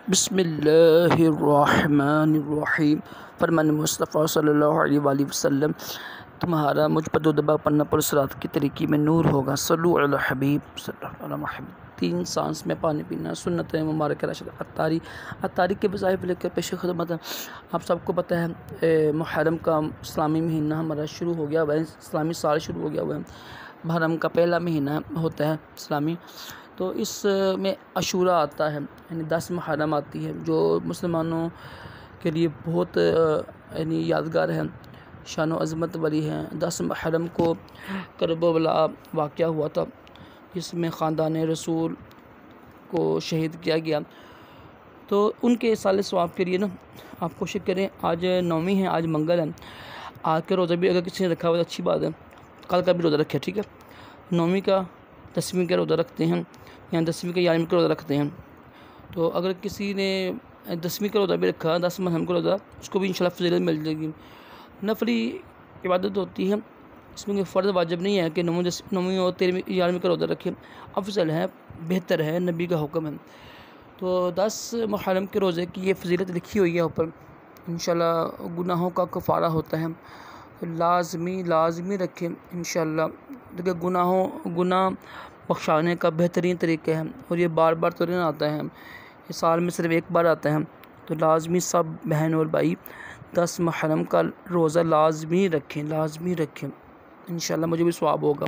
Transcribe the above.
बिस्मिल्लाहिर्रहमानिर्रहीम। फरमान मुस्तफ़ा सल्लल्लाहु अलैहि वसल्लम, तुम्हारा मुझ पर दो दबा पन्ना पुरसरात की तरीक़ी में नूर होगा। सल्लु अला हबीब सल्लल्लाहु अलैहि वसल्लम। 3 सांस में पानी पीना सुन्नत है मुबारक रशद अत्तारी के वज़ाइफ लेकर पेश खिदमत है। आप सबको पता है मुहर्रम का इस्लामी महीना हमारा शुरू हो गया हुआ है, इस्लामी साल शुरू हो गया हुआ है। मुहर्रम का पहला महीना होता है इस्लामी, तो इसमें अशूरा आता है, यानी 10 मुहर्रम आती है, जो मुसलमानों के लिए बहुत यानी यादगार है, शान व अज़मत वाली है। 10 मुहर्रम को करबला वाक़या हुआ था, जिसमें ख़ानदान रसूल को शहीद किया गया। तो उनके साले सवाब के लिए ना आप कोशिश करें, आज 9वीं है, आज मंगल है, आज का रोज़ा भी अगर किसी ने रखा हुआ तो अच्छी बात है, कल का भी रोज़ा रखे, ठीक है। 9वीं का 10वीं का रोज़ा रखते हैं या 10वीं का 11वीं का रोज़ा रखते हैं। तो अगर किसी ने 10वीं का रोज़ा भी रखा, 10 मुहर्रम का रोज़ा, उसको भी इंशाल्लाह फ़ज़ीलत मिल जाएगी। नफली इबादत होती है, इसमें कोई फ़र्ज़ वाजिब नहीं है कि 9वीं और 13वीं 11वीं का रोज़ा रखें। अफजल है, बेहतर है, नबी का हुक्म है। तो 10 मुहर्रम के रोज़े की ये फ़ज़ीलत लिखी हुई है ऊपर, इंशाल्लाह गुनाहों का कफ़ारा होता है, तो लाज़मी रखें इंशाल्लाह। देखिए गुनाह बख्शाने का बेहतरीन तरीका है, और ये बार बार तो नहीं आता है, ये साल में सिर्फ एक बार आता है। तो लाज़मी सब बहन और भाई 10 मुहर्रम का रोज़ा लाज़मी रखें इंशाल्लाह, मुझे भी सवाब होगा।